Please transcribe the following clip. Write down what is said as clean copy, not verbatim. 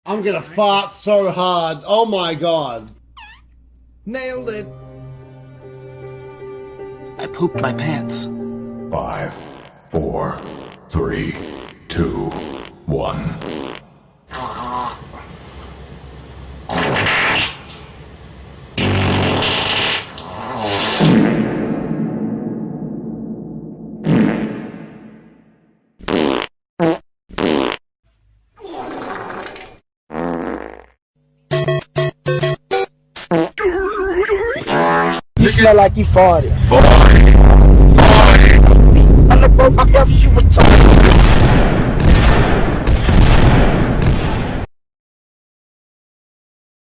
I'm gonna fart so hard. Oh my god. Nailed it. I pooped my pants. 5, 4, 3, 2, 1. You smell like you farted. Farting. On the boat, I guess you was talking.